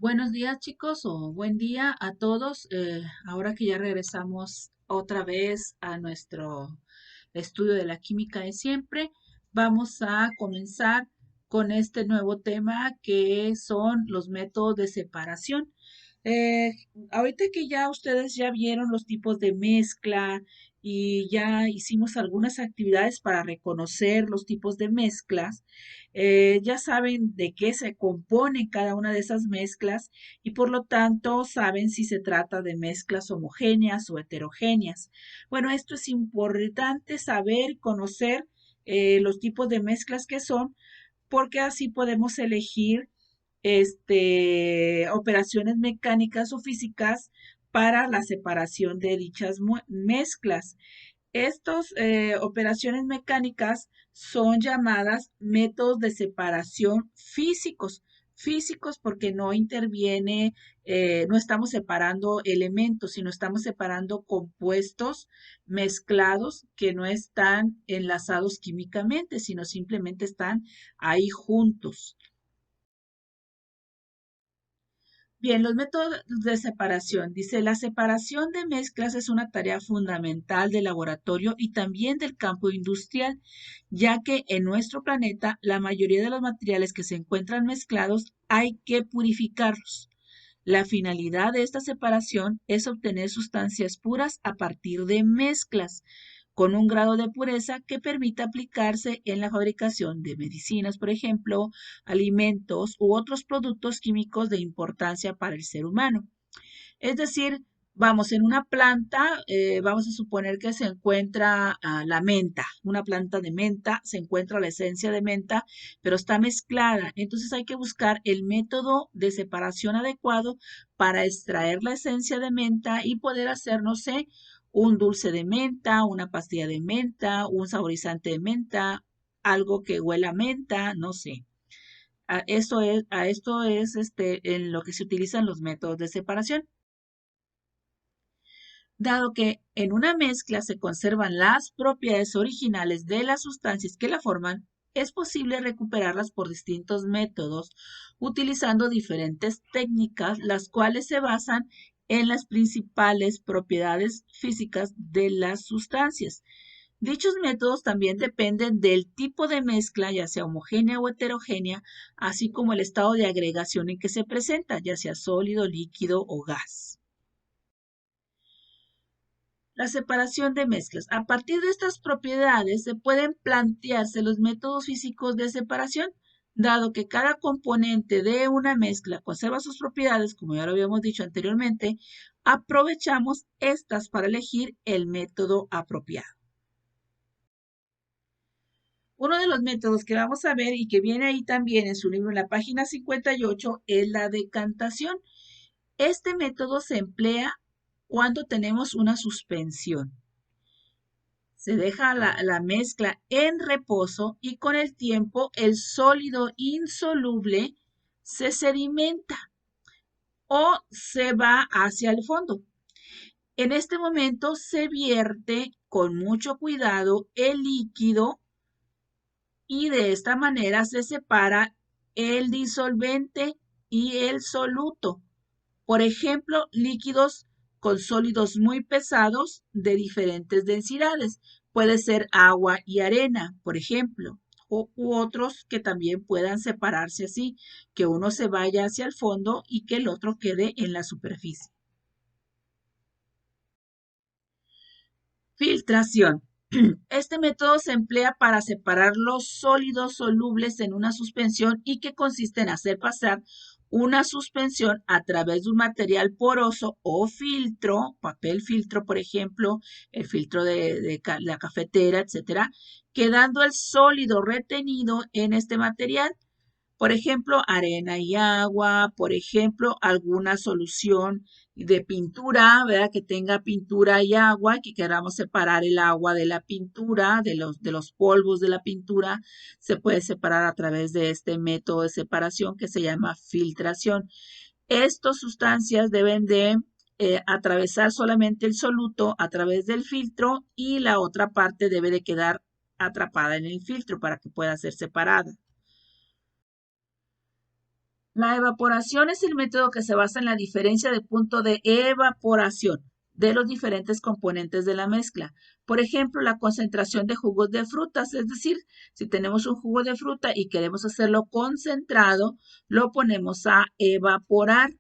Buenos días, chicos, o buen día a todos. Ahora que ya regresamos otra vez a nuestro estudio de la química de siempre, vamos a comenzar con este nuevo tema que son los métodos de separación. Eh, Ahorita que ya ustedes ya vieron los tipos de mezcla y ya hicimos algunas actividades para reconocer los tipos de mezclas, ya saben de qué se compone cada una de esas mezclas y por lo tanto saben si se trata de mezclas homogéneas o heterogéneas. Bueno, esto es importante saber y conocer los tipos de mezclas que son, porque así podemos elegir operaciones mecánicas o físicas para la separación de dichas mezclas. Estas operaciones mecánicas son llamadas métodos de separación físicos. Físicos porque no interviene, no estamos separando elementos, sino estamos separando compuestos mezclados que no están enlazados químicamente, sino simplemente están ahí juntos. Bien, los métodos de separación. Dice, la separación de mezclas es una tarea fundamental del laboratorio y también del campo industrial, ya que en nuestro planeta la mayoría de los materiales que se encuentran mezclados hay que purificarlos. La finalidad de esta separación es obtener sustancias puras a partir de mezclas con un grado de pureza que permita aplicarse en la fabricación de medicinas, por ejemplo, alimentos u otros productos químicos de importancia para el ser humano. Es decir, vamos, en una planta, vamos a suponer que se encuentra la menta, una planta de menta, se encuentra la esencia de menta, pero está mezclada. Entonces hay que buscar el método de separación adecuado para extraer la esencia de menta y poder hacer, no sé, un dulce de menta, una pastilla de menta, un saborizante de menta, algo que huela a menta, no sé. A esto es en lo que se utilizan los métodos de separación. Dado que en una mezcla se conservan las propiedades originales de las sustancias que la forman, es posible recuperarlas por distintos métodos, utilizando diferentes técnicas, las cuales se basan en las principales propiedades físicas de las sustancias. Dichos métodos también dependen del tipo de mezcla, ya sea homogénea o heterogénea, así como el estado de agregación en que se presenta, ya sea sólido, líquido o gas. La separación de mezclas. A partir de estas propiedades se pueden plantearse los métodos físicos de separación, dado que cada componente de una mezcla conserva sus propiedades, como ya lo habíamos dicho anteriormente, aprovechamos estas para elegir el método apropiado. Uno de los métodos que vamos a ver y que viene ahí también en su libro en la página 58 es la decantación. Este método se emplea cuando tenemos una suspensión. Se deja la mezcla en reposo y con el tiempo el sólido insoluble se sedimenta o se va hacia el fondo. En este momento se vierte con mucho cuidado el líquido y de esta manera se separa el disolvente y el soluto. Por ejemplo, líquidos con sólidos muy pesados de diferentes densidades. Puede ser agua y arena, por ejemplo, u otros que también puedan separarse así, que uno se vaya hacia el fondo y que el otro quede en la superficie. Filtración. Este método se emplea para separar los sólidos solubles en una suspensión y que consiste en hacer pasar una suspensión a través de un material poroso o filtro, papel filtro, por ejemplo, el filtro de la cafetera, etcétera, quedando el sólido retenido en este material. Por ejemplo, arena y agua, por ejemplo, alguna solución de pintura, ¿verdad? Que tenga pintura y agua, que queramos separar el agua de la pintura, de los polvos de la pintura, se puede separar a través de este método de separación que se llama filtración. Estas sustancias deben de atravesar solamente el soluto a través del filtro y la otra parte debe de quedar atrapada en el filtro para que pueda ser separada. La evaporación es el método que se basa en la diferencia de punto de evaporación de los diferentes componentes de la mezcla. Por ejemplo, la concentración de jugos de frutas, es decir, si tenemos un jugo de fruta y queremos hacerlo concentrado, lo ponemos a evaporar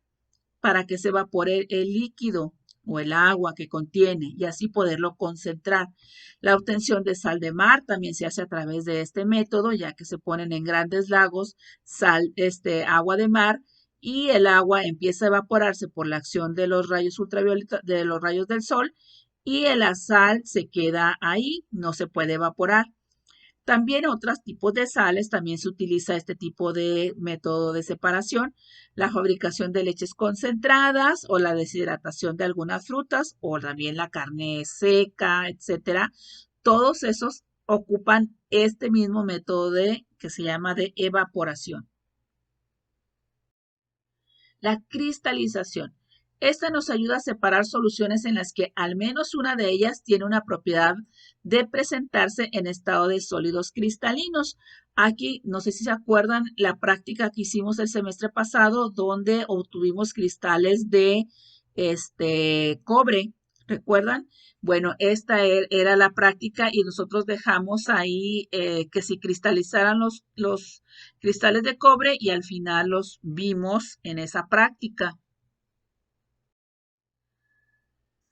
para que se evapore el líquido o el agua que contiene y así poderlo concentrar. La obtención de sal de mar también se hace a través de este método, ya que se ponen en grandes lagos agua de mar y el agua empieza a evaporarse por la acción de los rayos ultravioleta, de los rayos del sol y la sal se queda ahí, no se puede evaporar. También otros tipos de sales, también se utiliza este tipo de método de separación, la fabricación de leches concentradas o la deshidratación de algunas frutas o también la carne seca, etcétera. Todos esos ocupan este mismo método que se llama de evaporación. La cristalización. Esta nos ayuda a separar soluciones en las que al menos una de ellas tiene una propiedad de presentarse en estado de sólidos cristalinos. Aquí, no sé si se acuerdan, la práctica que hicimos el semestre pasado, donde obtuvimos cristales de cobre. ¿Recuerdan? Bueno, esta era la práctica y nosotros dejamos ahí que se cristalizaran los cristales de cobre y al final los vimos en esa práctica.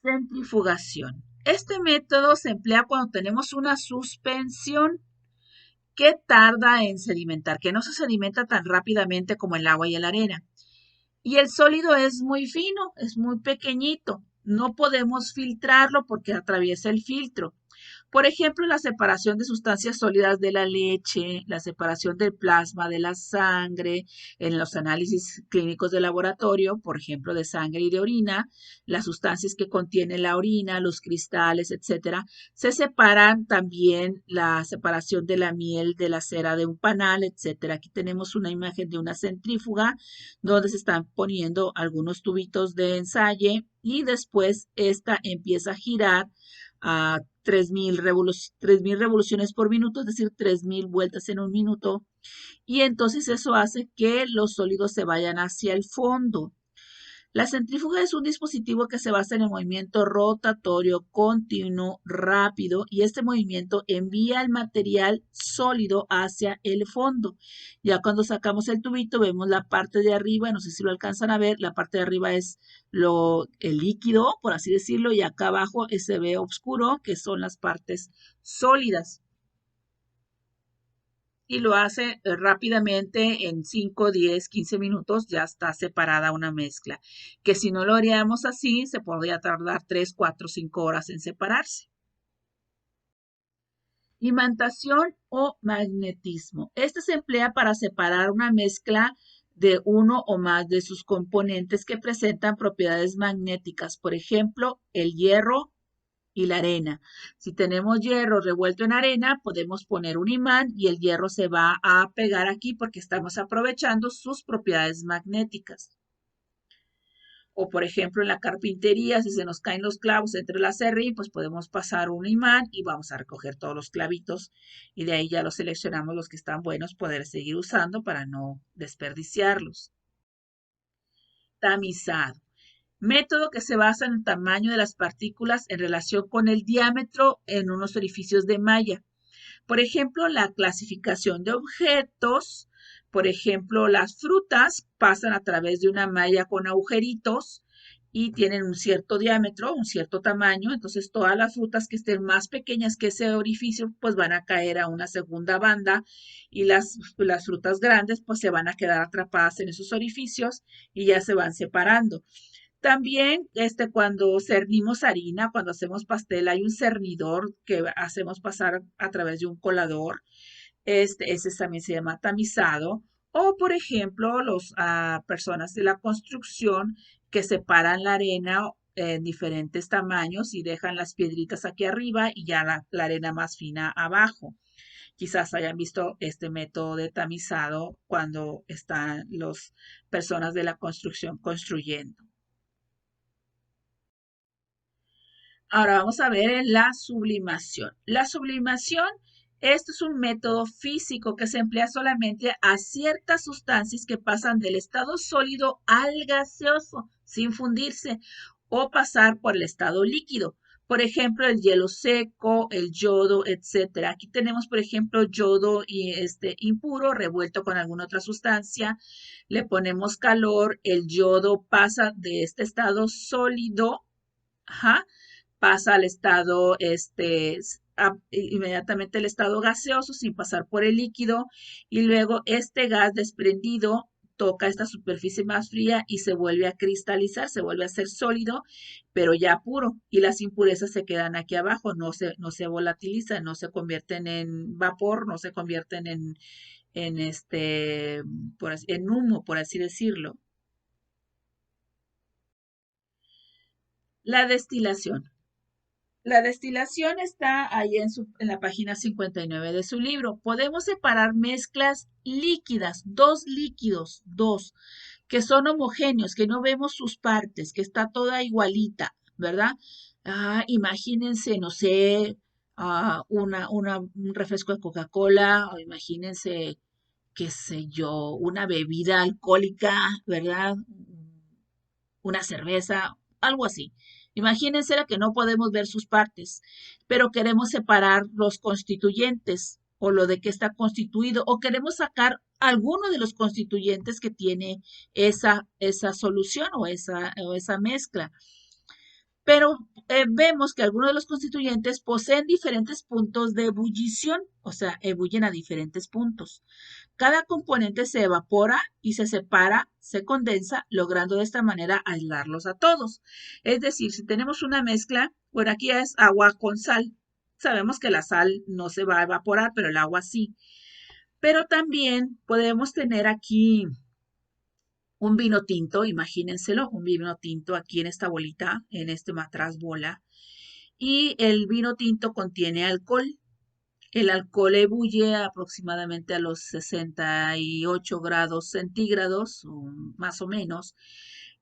Centrifugación. Este método se emplea cuando tenemos una suspensión que tarda en sedimentar, que no se sedimenta tan rápidamente como el agua y la arena. Y el sólido es muy fino, es muy pequeñito. No podemos filtrarlo porque atraviesa el filtro. Por ejemplo, la separación de sustancias sólidas de la leche, la separación del plasma de la sangre, en los análisis clínicos de laboratorio, por ejemplo, de sangre y de orina, las sustancias que contiene la orina, los cristales, etcétera, se separan también la separación de la miel de la cera de un panal, etcétera. Aquí tenemos una imagen de una centrífuga donde se están poniendo algunos tubitos de ensayo y después esta empieza a girar a 3.000 revoluciones por minuto, es decir, 3.000 vueltas en un minuto. Y entonces eso hace que los sólidos se vayan hacia el fondo. La centrífuga es un dispositivo que se basa en el movimiento rotatorio continuo rápido y este movimiento envía el material sólido hacia el fondo. Ya cuando sacamos el tubito vemos la parte de arriba, no sé si lo alcanzan a ver, la parte de arriba es el líquido, por así decirlo, y acá abajo se ve oscuro, que son las partes sólidas y lo hace rápidamente en 5, 10, 15 minutos ya está separada una mezcla, que si no lo haríamos así se podría tardar 3, 4, 5 horas en separarse. Imantación o magnetismo. Este se emplea para separar una mezcla de uno o más de sus componentes que presentan propiedades magnéticas, por ejemplo, el hierro y la arena. Si tenemos hierro revuelto en arena, podemos poner un imán y el hierro se va a pegar aquí porque estamos aprovechando sus propiedades magnéticas. O por ejemplo en la carpintería, si se nos caen los clavos entre la serrín, pues podemos pasar un imán y vamos a recoger todos los clavitos y de ahí ya los seleccionamos los que están buenos, poder seguir usando para no desperdiciarlos. Tamizado. Método que se basa en el tamaño de las partículas en relación con el diámetro en unos orificios de malla. Por ejemplo, la clasificación de objetos, por ejemplo, las frutas pasan a través de una malla con agujeritos y tienen un cierto diámetro, un cierto tamaño, entonces todas las frutas que estén más pequeñas que ese orificio pues van a caer a una segunda banda y las frutas grandes pues se van a quedar atrapadas en esos orificios y ya se van separando. También cuando cernimos harina, cuando hacemos pastel, hay un cernidor que hacemos pasar a través de un colador. Ese también se llama tamizado. O, por ejemplo, las personas de la construcción que separan la arena en diferentes tamaños y dejan las piedritas aquí arriba y ya la arena más fina abajo. Quizás hayan visto este método de tamizado cuando están las personas de la construcción construyendo. Ahora vamos a ver en la sublimación. La sublimación Esto es un método físico que se emplea solamente a ciertas sustancias que pasan del estado sólido al gaseoso sin fundirse o pasar por el estado líquido. Por ejemplo, el hielo seco, el yodo, etcétera. Aquí tenemos, por ejemplo, yodo y impuro revuelto con alguna otra sustancia. Le ponemos calor, el yodo pasa de este estado sólido, ajá, pasa al estado, inmediatamente el estado gaseoso sin pasar por el líquido y luego este gas desprendido toca esta superficie más fría y se vuelve a cristalizar, se vuelve a ser sólido, pero ya puro y las impurezas se quedan aquí abajo, no se volatilizan, no se convierten en vapor, no se convierten en humo, por así decirlo. La destilación. La destilación está ahí en la página 59 de su libro. Podemos separar mezclas líquidas, dos líquidos, dos, que son homogéneos, que no vemos sus partes, que está toda igualita, ¿verdad? Imagínense, no sé, un refresco de Coca-Cola, o imagínense, qué sé yo, una bebida alcohólica, ¿verdad? Una cerveza, algo así. Imagínense que no podemos ver sus partes, pero queremos separar los constituyentes o lo de que está constituido, o queremos sacar alguno de los constituyentes que tiene esa solución o esa mezcla. Pero vemos que algunos de los constituyentes poseen diferentes puntos de ebullición, o sea, ebullen a diferentes puntos. Cada componente se evapora y se separa, se condensa, logrando de esta manera aislarlos a todos. Es decir, si tenemos una mezcla, por aquí es agua con sal. Sabemos que la sal no se va a evaporar, pero el agua sí. Pero también podemos tener aquí un vino tinto, imagínenselo, un vino tinto aquí en esta bolita, en este matraz bola. Y el vino tinto contiene alcohol. El alcohol ebulle aproximadamente a los 68 grados centígrados, más o menos,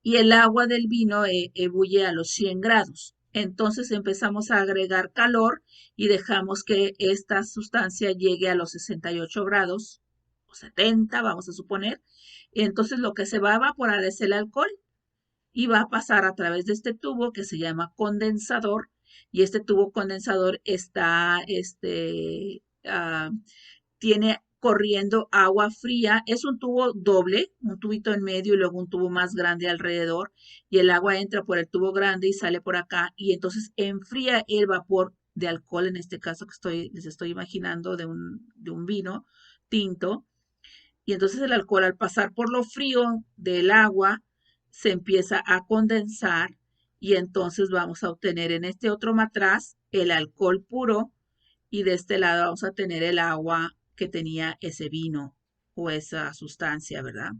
y el agua del vino ebulle a los 100 grados. Entonces empezamos a agregar calor y dejamos que esta sustancia llegue a los 68 grados o 70, vamos a suponer. Y entonces lo que se va a evaporar es el alcohol y va a pasar a través de este tubo que se llama condensador y este tubo condensador tiene corriendo agua fría. Es un tubo doble, un tubito en medio y luego un tubo más grande alrededor y el agua entra por el tubo grande y sale por acá y entonces enfría el vapor de alcohol, en este caso que les estoy imaginando de un vino tinto. Y entonces el alcohol al pasar por lo frío del agua se empieza a condensar y entonces vamos a obtener en este otro matraz el alcohol puro y de este lado vamos a tener el agua que tenía ese vino o esa sustancia, ¿verdad?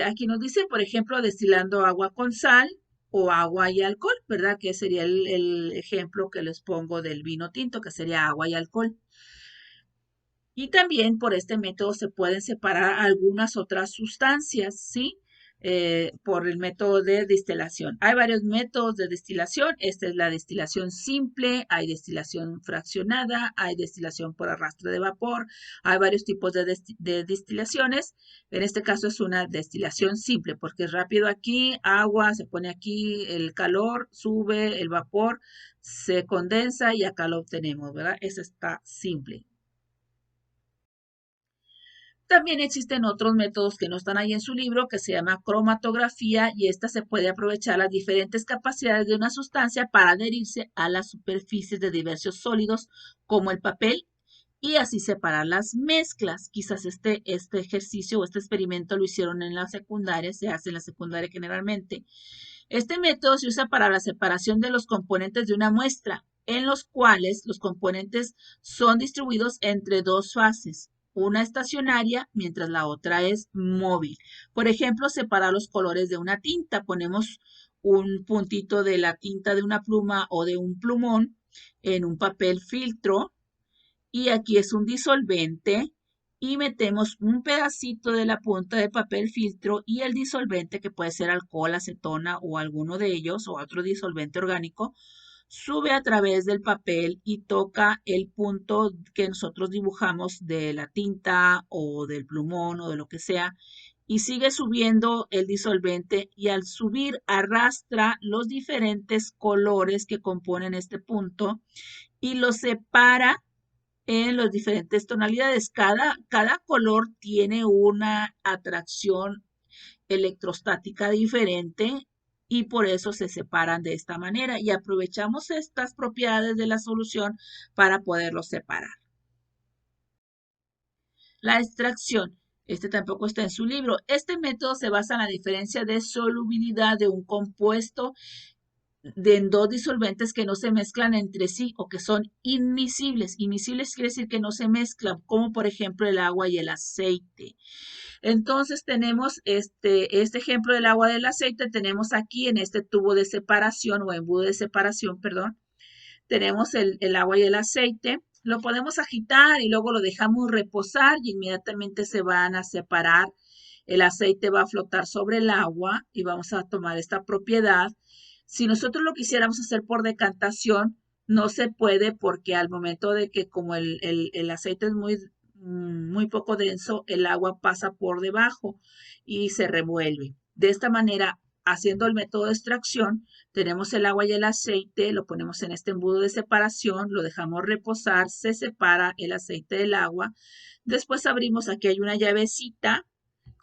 Aquí nos dice, por ejemplo, destilando agua con sal o agua y alcohol, ¿verdad? Que sería el ejemplo que les pongo del vino tinto, que sería agua y alcohol. Y también por este método se pueden separar algunas otras sustancias, ¿sí? Por el método de destilación. Hay varios métodos de destilación. Esta es la destilación simple, hay destilación fraccionada, hay destilación por arrastre de vapor, hay varios tipos de destilaciones. En este caso es una destilación simple porque es rápido aquí, agua, se pone aquí el calor, sube el vapor, se condensa y acá lo obtenemos, ¿verdad? Eso está simple. También existen otros métodos que no están ahí en su libro, que se llama cromatografía, y esta se puede aprovechar las diferentes capacidades de una sustancia para adherirse a las superficies de diversos sólidos, como el papel, y así separar las mezclas. Quizás este ejercicio o este experimento lo hicieron en la secundaria, se hace en la secundaria generalmente. Este método se usa para la separación de los componentes de una muestra, en los cuales los componentes son distribuidos entre dos fases, una estacionaria mientras la otra es móvil. Por ejemplo, separar los colores de una tinta. Ponemos un puntito de la tinta de una pluma o de un plumón en un papel filtro y aquí es un disolvente y metemos un pedacito de la punta de papel filtro y el disolvente, que puede ser alcohol, acetona o alguno de ellos o otro disolvente orgánico, sube a través del papel y toca el punto que nosotros dibujamos de la tinta o del plumón o de lo que sea, y sigue subiendo el disolvente y al subir arrastra los diferentes colores que componen este punto y los separa en las diferentes tonalidades. Cada color tiene una atracción electrostática diferente y por eso se separan de esta manera y aprovechamos estas propiedades de la solución para poderlos separar. La extracción. Este tampoco está en su libro. Este método se basa en la diferencia de solubilidad de un compuesto en dos disolventes que no se mezclan entre sí o que son inmiscibles. Inmiscibles quiere decir que no se mezclan, como por ejemplo el agua y el aceite. Entonces tenemos este ejemplo del agua del aceite, tenemos aquí en este tubo de separación o embudo de separación, perdón, tenemos el agua y el aceite, lo podemos agitar y luego lo dejamos reposar y inmediatamente se van a separar. El aceite va a flotar sobre el agua y vamos a tomar esta propiedad. Si nosotros lo quisiéramos hacer por decantación, no se puede porque al momento de que como el aceite es muy poco denso, el agua pasa por debajo y se revuelve. De esta manera, haciendo el método de extracción, tenemos el agua y el aceite, lo ponemos en este embudo de separación, lo dejamos reposar, se separa el aceite del agua. Después abrimos, aquí hay una llavecita,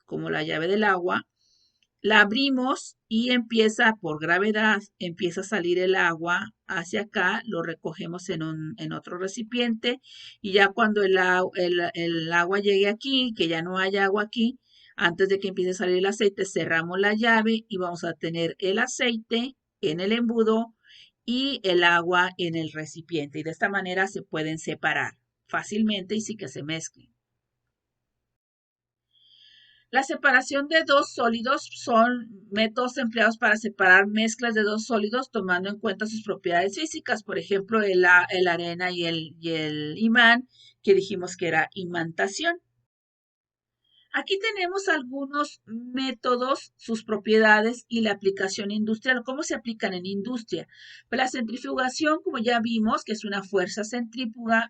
como la llave del agua, la abrimos y empieza, por gravedad, empieza a salir el agua hacia acá, lo recogemos en otro recipiente y ya cuando el agua llegue aquí, que ya no haya agua aquí, antes de que empiece a salir el aceite, cerramos la llave y vamos a tener el aceite en el embudo y el agua en el recipiente. Y de esta manera se pueden separar fácilmente y sin que se mezclen. La separación de dos sólidos son métodos empleados para separar mezclas de dos sólidos tomando en cuenta sus propiedades físicas, por ejemplo, el arena y el imán, que dijimos que era imantación. Aquí tenemos algunos métodos, sus propiedades y la aplicación industrial. ¿Cómo se aplican en industria? Pues la centrifugación, como ya vimos, que es una fuerza centrífuga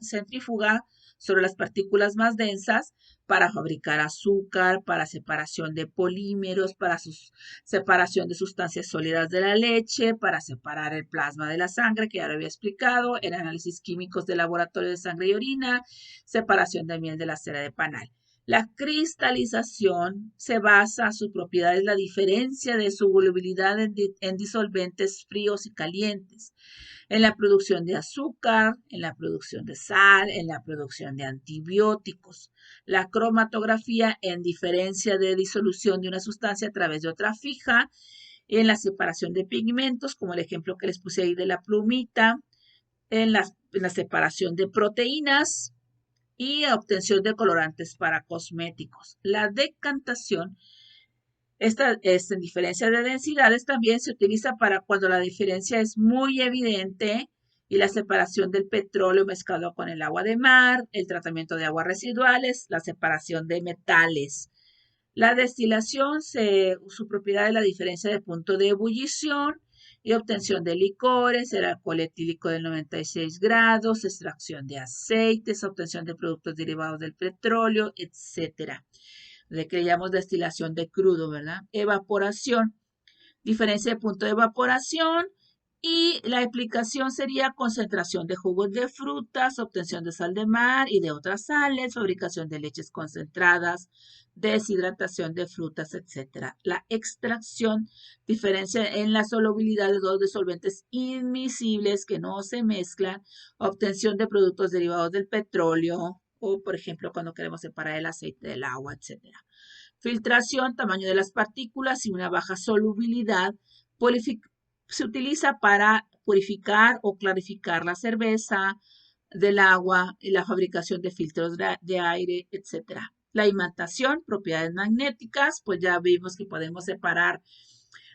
sobre las partículas más densas para fabricar azúcar, para separación de polímeros, para separación de sustancias sólidas de la leche, para separar el plasma de la sangre, que ya lo había explicado, en análisis químicos de laboratorio de sangre y orina, separación de miel de la cera de panal. La cristalización se basa, su propiedad es la diferencia de su volubilidad en disolventes fríos y calientes, en la producción de azúcar, en la producción de sal, en la producción de antibióticos. La cromatografía en diferencia de disolución de una sustancia a través de otra fija, en la separación de pigmentos, como el ejemplo que les puse ahí de la plumita, en la separación de proteínas, y obtención de colorantes para cosméticos. La decantación, esta es en diferencia de densidades, también se utiliza para cuando la diferencia es muy evidente y la separación del petróleo mezclado con el agua de mar, el tratamiento de aguas residuales, la separación de metales. La destilación, su propiedad es la diferencia de punto de ebullición y obtención de licores, el alcohol etílico de 96 grados, extracción de aceites, obtención de productos derivados del petróleo, etcétera. Le creíamos destilación de crudo, ¿verdad? Evaporación, diferencia de punto de evaporación, y la explicación sería concentración de jugos de frutas, obtención de sal de mar y de otras sales, fabricación de leches concentradas, deshidratación de frutas, etc. La extracción, diferencia en la solubilidad de dos disolventes inmiscibles que no se mezclan, obtención de productos derivados del petróleo o, por ejemplo, cuando queremos separar el aceite del agua, etc. Filtración, tamaño de las partículas y una baja solubilidad. Se utiliza para purificar o clarificar la cerveza, del agua y la fabricación de filtros de aire, etc. La imantación, propiedades magnéticas, pues ya vimos que podemos separar.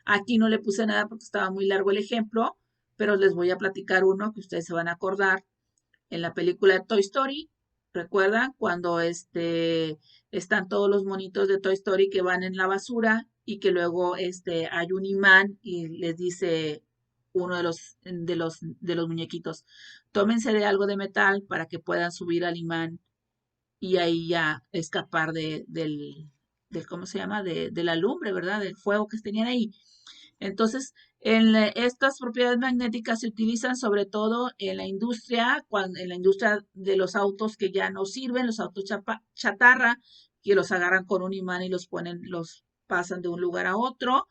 Aquí no le puse nada porque estaba muy largo el ejemplo, pero les voy a platicar uno que ustedes se van a acordar. En la película de Toy Story, ¿recuerdan? Cuando están todos los monitos de Toy Story que van en la basura y que luego hay un imán y les dice uno de los muñequitos. Tómense de algo de metal para que puedan subir al imán y ahí ya escapar del ¿cómo se llama? De la lumbre, ¿verdad? Del fuego que tenían ahí. Entonces, estas propiedades magnéticas se utilizan sobre todo en la industria, en la industria de los autos que ya no sirven, los autos chatarra, que los agarran con un imán y los pasan de un lugar a otro,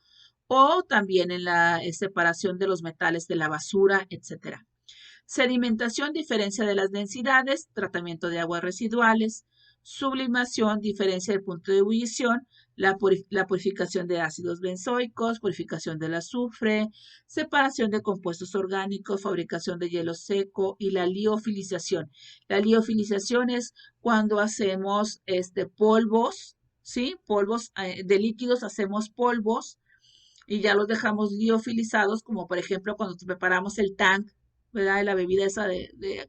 o también en la separación de los metales de la basura, etcétera. Sedimentación, diferencia de las densidades, tratamiento de aguas residuales, sublimación, diferencia del punto de ebullición, la purificación de ácidos benzoicos, purificación del azufre, separación de compuestos orgánicos, fabricación de hielo seco y la liofilización. La liofilización es cuando hacemos polvos, ¿sí? Polvos de líquidos, hacemos polvos y ya los dejamos liofilizados, como por ejemplo cuando preparamos el tank, ¿verdad? De la bebida esa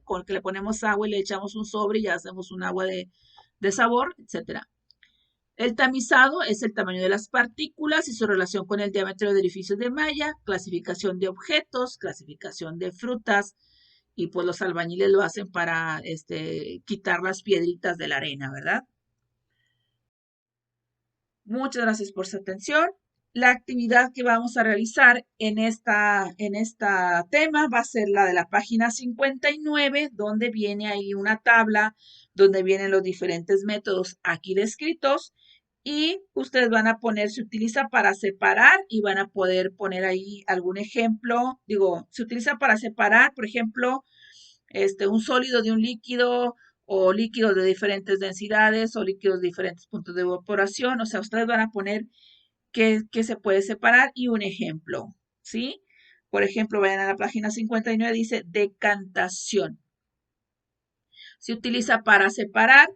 con que le ponemos agua y le echamos un sobre y ya hacemos un agua de sabor, etcétera. El tamizado es el tamaño de las partículas y su relación con el diámetro de edificios de malla, clasificación de objetos, clasificación de frutas, y pues los albañiles lo hacen para quitar las piedritas de la arena, ¿verdad? Muchas gracias por su atención. La actividad que vamos a realizar en esta tema va a ser la de la página 59, donde viene ahí una tabla donde vienen los diferentes métodos aquí descritos y ustedes van a poner, se utiliza para separar y van a poder poner ahí algún ejemplo. Digo, se utiliza para separar, por ejemplo, un sólido de un líquido o líquidos de diferentes densidades o líquidos de diferentes puntos de evaporación. O sea, ustedes van a poner qué se puede separar y un ejemplo, ¿sí? Por ejemplo, vayan a la página 59, dice decantación. Se utiliza para separar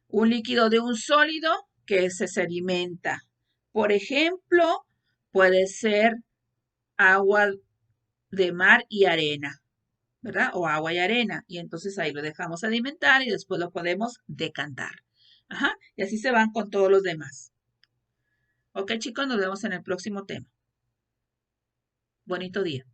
un líquido de un sólido que se sedimenta. Por ejemplo, puede ser agua de mar y arena, ¿verdad? O agua y arena. Y entonces ahí lo dejamos sedimentar y después lo podemos decantar. Ajá. Y así se van con todos los demás. Ok, chicos, nos vemos en el próximo tema. Bonito día.